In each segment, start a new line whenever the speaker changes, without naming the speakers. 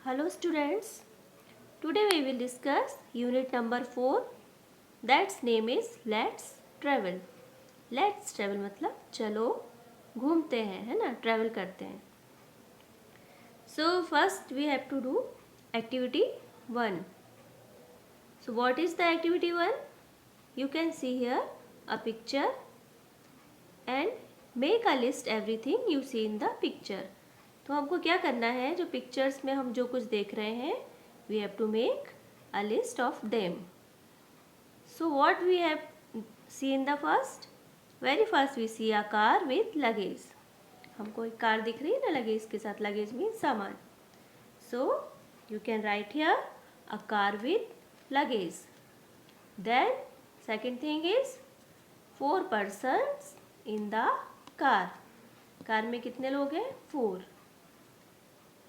Hello students, today we will discuss unit number 4 that's name is Let's Travel. Let's travel मतलब चलो घूमते हैं, है ना, ट्रैवल करते हैं. So first we have to do activity 1. So what is the activity 1? You can see here a picture and make a list everything you see in the picture. तो हमको क्या करना है, जो पिक्चर्स में हम जो कुछ देख रहे हैं we have to make a list of them. So what we have see in the first, very first we see a car with luggage. हमको एक कार दिख रही है ना लगेज के साथ. लगेज मीन्स सामान. So you can write here a car with luggage. Then second thing is 4 persons in the car. Car में कितने लोग हैं? 4.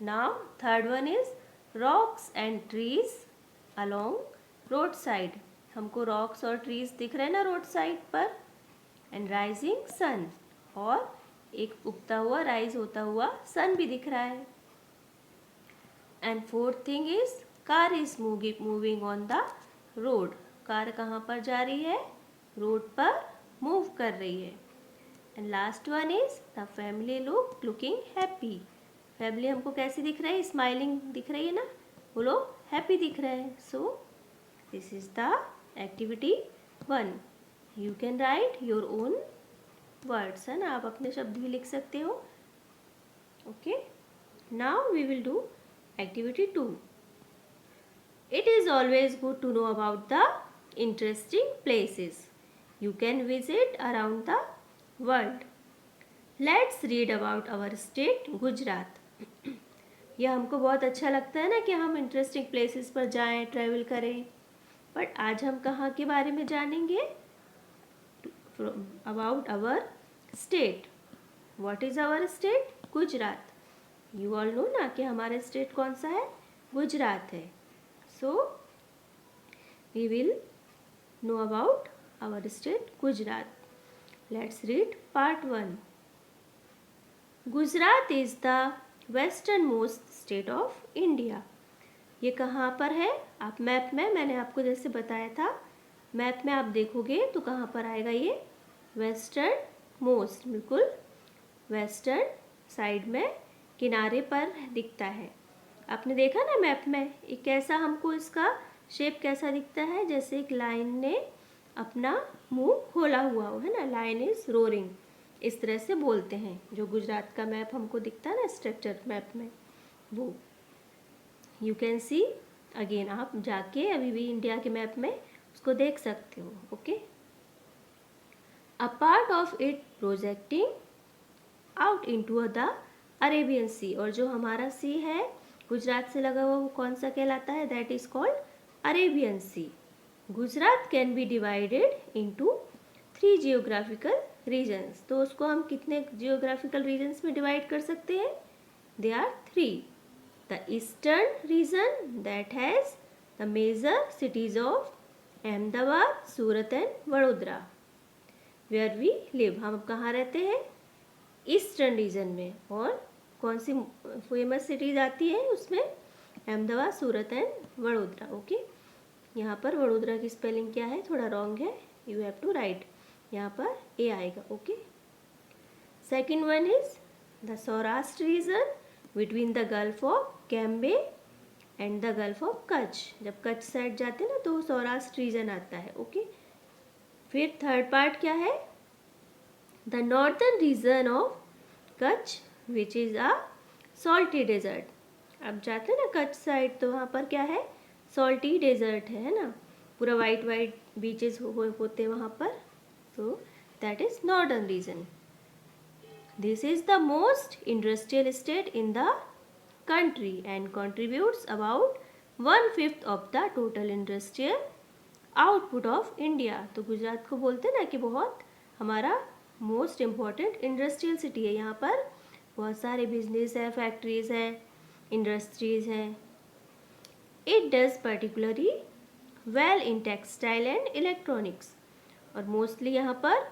Now third one is rocks and trees along roadside. हमको rocks और trees दिख रहे हैं ना रोड साइड पर. And rising sun, और एक उगता हुआ राइज होता हुआ सन भी दिख रहा है. And fourth thing is car is moving on the road. Car कहाँ पर जा रही है? रोड पर मूव कर रही है. And last one is the family looking happy. Family हमको कैसी दिख रही है? स्माइलिंग दिख रही है ना, वो लोग हैप्पी दिख रहे हैं. So this is the activity 1. You can write your own words, है ना, आप अपने शब्द भी लिख सकते हो. Okay, now we will do activity 2. It is always good to know about the interesting places you can visit around the world. Let's read about our state Gujarat. यह हमको बहुत अच्छा लगता है ना कि हम इंटरेस्टिंग प्लेसेस पर जाएं, ट्रैवल करें. बट आज हम कहाँ के बारे में जानेंगे? About our state. What is our state? Gujarat. You all know ना कि हमारा स्टेट कौन सा है? गुजरात है. So we will know about our state Gujarat. Let's read part 1. Gujarat is the western most state of India. ये कहाँ पर है? आप मैप में, मैंने आपको जैसे बताया था, मैप में आप देखोगे तो कहाँ पर आएगा ये? वेस्टर्न मोस्ट, बिल्कुल वेस्टर्न साइड में किनारे पर दिखता है. आपने देखा ना मैप में ये कैसा, हमको इसका शेप कैसा दिखता है? जैसे एक लाइन ने अपना मुंह खोला हुआ हो, है ना. लाइन इज रोरिंग, इस तरह से बोलते हैं. जो गुजरात का मैप हमको दिखता है ना स्ट्रक्चर मैप में, वो यू कैन सी अगेन. आप जाके अभी भी इंडिया के मैप में उसको देख सकते हो. Okay, a part of it projecting out into the Arabian Sea. और जो हमारा सी है गुजरात से लगा हुआ, वो कौन सा कहलाता है? That is called Arabian Sea. Gujarat can be divided into 3 geographical regions. तो उसको हम कितने जियोग्राफिकल रीजन्स में डिवाइड कर सकते हैं? They are 3. The eastern region that has the major cities of Ahmedabad, Surat and Vadodara. Where we live, हम कहाँ रहते हैं? ईस्टर्न रीजन में. और कौन सी फेमस सिटीज आती है उसमें? अहमदाबाद, सूरत एंड वडोदरा. ओके, यहाँ पर वडोदरा की स्पेलिंग क्या है? थोड़ा रॉन्ग है, यू हैव टू राइट. यहाँ पर ए आएगा. Okay, second one is the Saurashtra region between the gulf of Cambay and the gulf of Kutch. जब कच्छ साइड जाते हैं ना तो सौराष्ट्र रीजन आता है. ओके, फिर थर्ड पार्ट क्या है? The northern region of Kutch which is a salty desert. अब जाते हैं ना कच्छ साइड तो वहाँ पर क्या है? सॉल्टी डेजर्ट है ना, पूरा वाइट वाइट बीचेस होते हैं वहाँ पर. So that is northern region. This is the most industrial state in the country and contributes about 1/5 of the total industrial output of India. तो गुजरात को बोलते हैं ना कि बहुत हमारा मोस्ट इम्पॉर्टेंट इंडस्ट्रियल सिटी है. यहाँ पर बहुत सारे बिजनेस है, फैक्ट्रीज है, इंडस्ट्रीज हैं. It does particularly well in textile and electronics. और मोस्टली यहाँ पर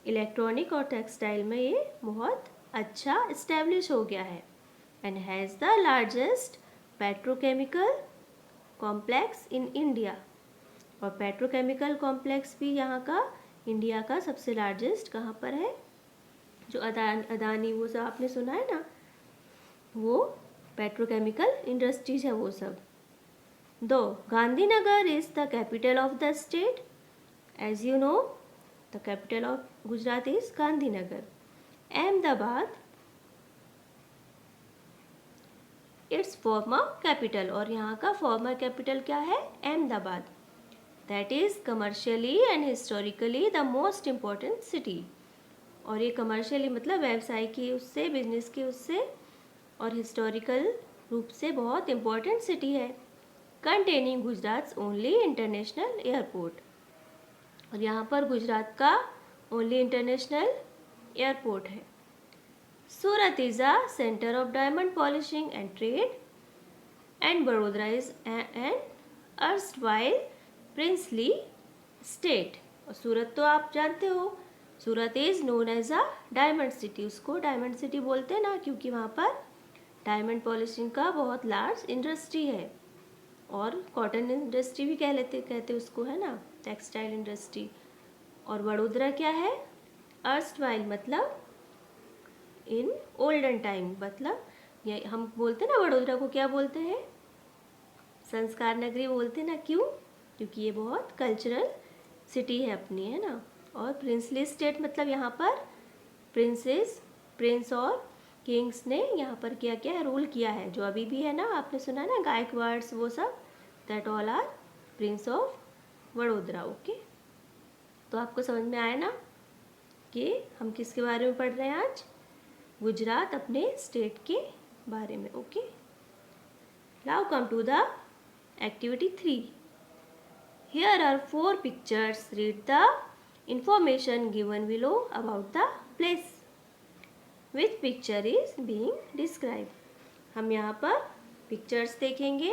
इलेक्ट्रॉनिक और टेक्सटाइल में ये बहुत अच्छा इस्टेब्लिश हो गया है. And has the largest petrochemical complex in India. और पेट्रोकेमिकल कॉम्प्लेक्स भी यहाँ का इंडिया का सबसे लार्जेस्ट कहाँ पर है, जो अदानी वो सब आपने सुना है ना, वो पेट्रोकेमिकल इंडस्ट्रीज है वो सब। दो, Gandhinagar is the capital of the state. As you know the capital of Gujarat is Gandhinagar. Ahmedabad it's former capital, और यहाँ का फॉर्मर कैपिटल क्या है, Ahmedabad. That is commercially and historically the most important city. और ये कमर्शियली मतलब व्यवसाय की उससे, बिजनेस की उससे, और हिस्टोरिकल रूप से बहुत इम्पॉर्टेंट सिटी है। Containing Gujarat only international airport, और यहाँ पर गुजरात का ओनली इंटरनेशनल एयरपोर्ट है। Surat is a centre of diamond polishing and trade, and Vadodara is an erstwhile princely state. और सूरत तो आप जानते हो, Surat is known as a diamond city. उसको डायमंड सिटी बोलते हैं ना, क्योंकि वहाँ पर डायमंड पॉलिशिंग का बहुत लार्ज इंडस्ट्री है, और कॉटन इंडस्ट्री भी कहते उसको, है ना, टेक्सटाइल इंडस्ट्री। और वडोदरा क्या है, अर्स्टवाइल मतलब इन ओल्डन टाइम, मतलब ये हम बोलते हैं ना वडोदरा को क्या बोलते हैं, संस्कार नगरी बोलते हैं ना। क्यों, क्योंकि ये बहुत कल्चरल सिटी है अपनी, है ना। और प्रिंसली स्टेट मतलब यहाँ पर प्रिंस और किंग्स ने यहाँ पर क्या क्या है, रूल किया है, जो अभी भी है ना, आपने सुना ना गायकवाड्स वो सब, that all are prince of Vadodara. Okay, तो आपको समझ में आया ना कि हम किसके बारे में पढ़ रहे हैं आज, गुजरात अपने स्टेट के बारे में। Okay, now come to the activity 3। Here are 4 pictures, read the information given below about the place which picture is being describe. हम यहाँ पर पिक्चर्स देखेंगे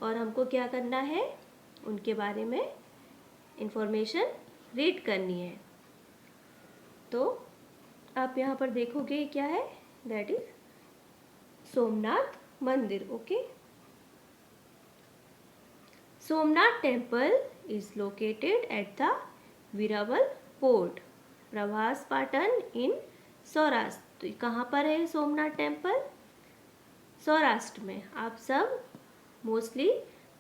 और हमको क्या करना है, उनके बारे में इंफॉर्मेशन रीड करनी है। तो आप यहाँ पर देखोगे क्या है, that is Somnath mandir. Okay, Somnath temple is located at the Veraval port, Prabhas Patan in Saurashtra. तो कहाँ पर है सोमनाथ टेम्पल, सौराष्ट्र में। आप सब मोस्टली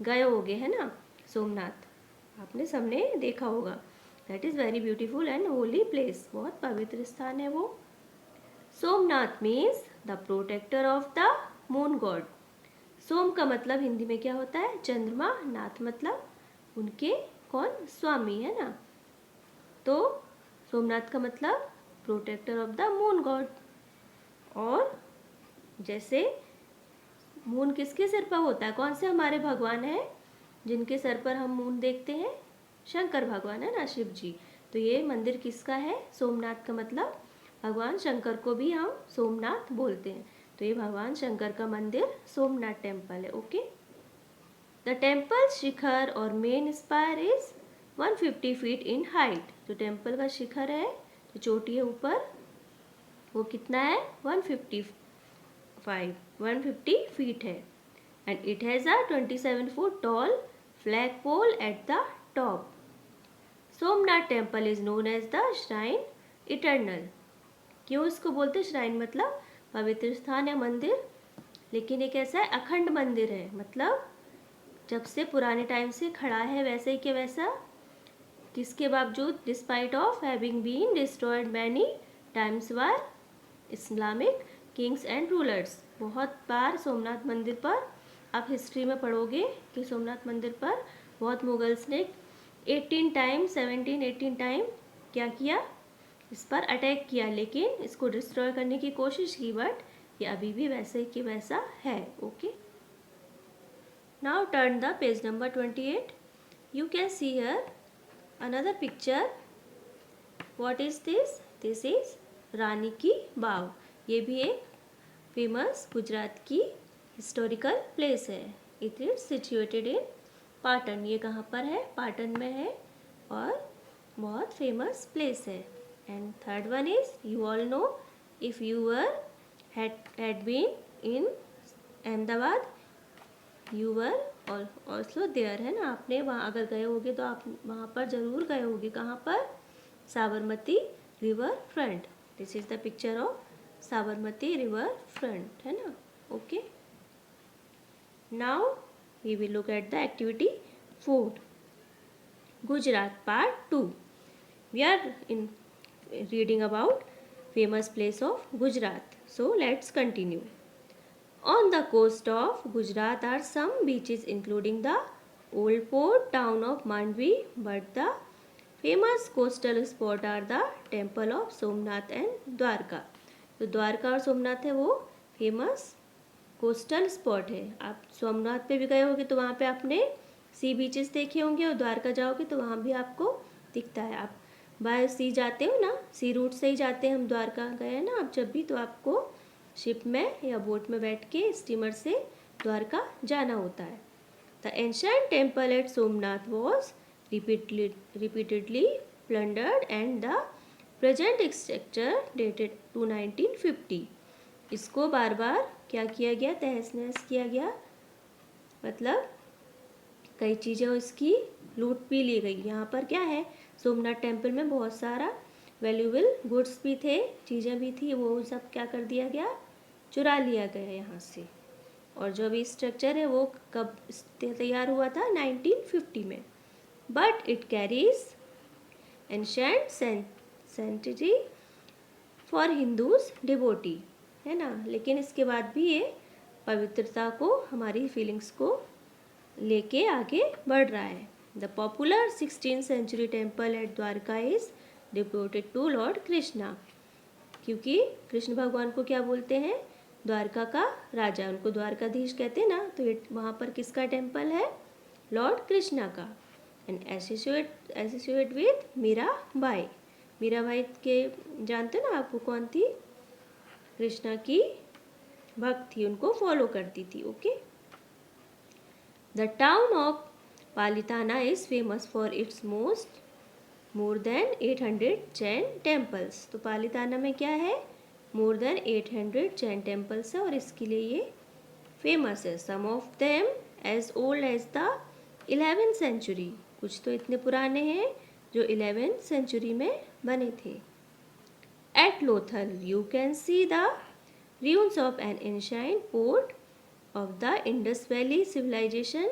गए होगे, है ना, सोमनाथ आपने सबने देखा होगा। That is very beautiful and holy place, बहुत पवित्र स्थान है वो। Somnath means the protector of the moon god. Som का मतलब हिंदी में क्या होता है, चंद्रमा। नाथ मतलब उनके कौन, स्वामी, है ना। तो सोमनाथ का मतलब protector of the moon god. और जैसे मून किसके सिर पर होता है, कौन से हमारे भगवान हैं जिनके सर पर हम मून देखते हैं, शंकर भगवान, है ना, शिव जी। तो ये मंदिर किसका है, सोमनाथ का मतलब भगवान शंकर को भी हम सोमनाथ बोलते हैं। तो ये भगवान शंकर का मंदिर सोमनाथ टेम्पल है। ओके, द टेम्पल शिखर और main spire is 150 feet in height. जो टेम्पल का शिखर है, जो चोटी है ऊपर, वो कितना है, 150 फीट है। And it has a 27 foot tall flag pole at the top. Somnath temple is known as the shrine eternal. क्यों इसको बोलते हैं श्राइन, मतलब पवित्र स्थान या मंदिर, लेकिन एक ऐसा है अखंड मंदिर है, मतलब जब से पुराने टाइम से खड़ा है वैसे ही के वैसा, जिसके बावजूद despite of having been destroyed many times by Islamic kings and rulers. बहुत बार सोमनाथ मंदिर पर आप हिस्ट्री में पढ़ोगे कि सोमनाथ मंदिर पर बहुत मुगल्स ने 18 टाइम क्या किया, इस पर अटैक किया, लेकिन इसको डिस्ट्रॉय करने की कोशिश की, बट ये अभी भी वैसे कि वैसा है। Okay, now turn the page number 28। You can see here another picture. What is this, this is Rani ki Vav. ये भी एक फेमस गुजरात की हिस्टोरिकल प्लेस है। It is situated in Patan. ये कहाँ पर है, पाटन में है, और बहुत फेमस प्लेस है। And third one is, you all know, if you were had been in Ahmedabad, you were also there, है ना, आपने वहाँ अगर गए होगे तो आप वहाँ पर ज़रूर गए होगे। कहाँ पर? Sabarmati river front. This is the picture of Sabarmati river front, है ना। Okay, now we will look at the activity 4, Gujarat part 2। We are in reading about famous place of Gujarat. So let's continue. On the coast of Gujarat are some beaches including the old port town of Mandvi, but the famous coastal spot are the temple of Somnath and Dwarka. तो द्वारका और सोमनाथ है वो famous coastal spot है। आप सोमनाथ पे भी गए होंगे तो वहाँ पे आपने सी बीचेस देखे होंगे, और द्वारका जाओगे तो वहाँ भी आपको दिखता है। आप बाय सी जाते हो ना, सी रूट से ही जाते हैं हम, द्वारका गए हैं ना आप जब भी, तो आपको शिप में या बोट में बैठ के स्टीमर से द्वारका जाना होता है। The ancient temple at Somnath was repeatedly plundered and the present structure dated to 1950। इसको बार बार क्या किया गया? तहस नहस किया गया, मतलब कई चीज़ें इसकी लूट भी ली गई। यहाँ पर क्या है, सोमनाथ टेम्पल में बहुत सारा वैल्यूएबल गुड्स भी थे, चीज़ें भी थी, वो सब क्या कर दिया गया? चुरा लिया गया यहाँ से। और जो अभी स्ट्रक्चर है वो कब तैयार हुआ था? 1950 में। But it carries ancient सेंटिटी for Hindus devotee, है ना। लेकिन इसके बाद भी ये पवित्रता को, हमारी फीलिंग्स को लेके आगे बढ़ रहा है। The popular 16th century temple at Dwarka is devoted to lord Krishna, क्योंकि कृष्ण भगवान को क्या बोलते हैं? द्वारका का राजा, उनको द्वारकाधीश कहते हैं ना। तो ये वहाँ पर किसका टेम्पल है? लॉर्ड कृष्णा का। And associate with Mirabai. Mirabai के जानते ना आप, वो कौन थी? कृष्णा की भक्त थी, उनको फॉलो करती थी। Okay, the town of Palitana is famous for it's more than 800 Jain temples. तो पालिताना में क्या है? मोर देन 800 जैन टेम्पल्स है, और इसके लिए ये फेमस है। Some of them as old as the 11th century. कुछ तो इतने पुराने हैं जो 11th सेंचुरी में बने थे। At Lothal you can see the ruins of an ancient port of the Indus Valley civilization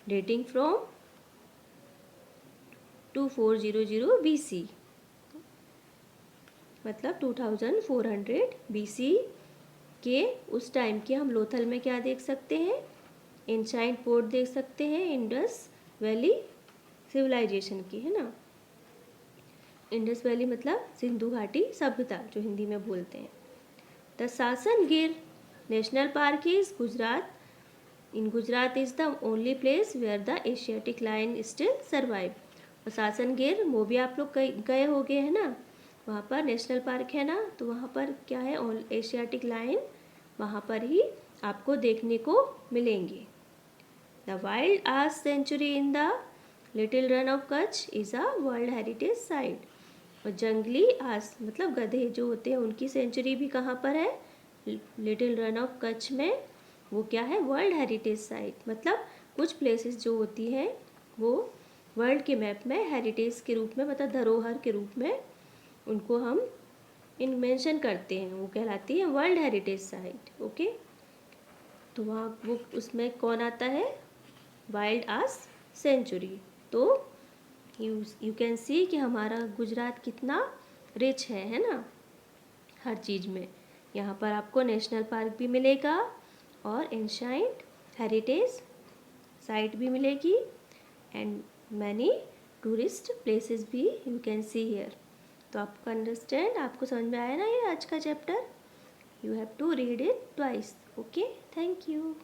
dating from 2400 BC, मतलब 2400 BC के उस टाइम के हम लोथल में क्या देख सकते हैं? एंशाइंट पोर्ट देख सकते हैं, इंडस वैली सिविलाइजेशन की, है ना। इंडस वैली मतलब सिंधु घाटी सभ्यता, जो हिंदी में बोलते हैं। The Sasan Gir national park is Gujarat. In Gujarat is the only place where the asiatic lion still survive. और सासन गिर वो भी आप लोग गए हो गए हैं ना, वहाँ पर नेशनल पार्क है ना, तो वहाँ पर क्या है? एशियाटिक लायन वहाँ पर ही आपको देखने को मिलेंगे। The wild ass sanctuary in the little Rann of Kutch is a world heritage site. और जंगली आस मतलब गधे जो होते हैं, उनकी सेंचुरी भी कहाँ पर है? लिटिल रन ऑफ कच्छ में। वो क्या है? World heritage site. मतलब कुछ प्लेसेस जो होती हैं वो वर्ल्ड के मैप में हेरिटेज के रूप में, मतलब धरोहर के रूप में उनको हम मेंशन करते हैं, वो कहलाती है वर्ल्ड हेरिटेज साइट। ओके, तो वहाँ वो उसमें कौन आता है? Wild ass century. तो यू कैन सी कि हमारा गुजरात कितना रिच है ना, हर चीज़ में। यहाँ पर आपको नेशनल पार्क भी मिलेगा और एंशाइंट हेरिटेज साइट भी मिलेगी, एंड मैनी टूरिस्ट प्लेसेस भी यू कैन सी हियर। तो आपको अंडरस्टैंड, आपको समझ में आया ना ये आज का chapter? You have to read it twice. Okay, thank you.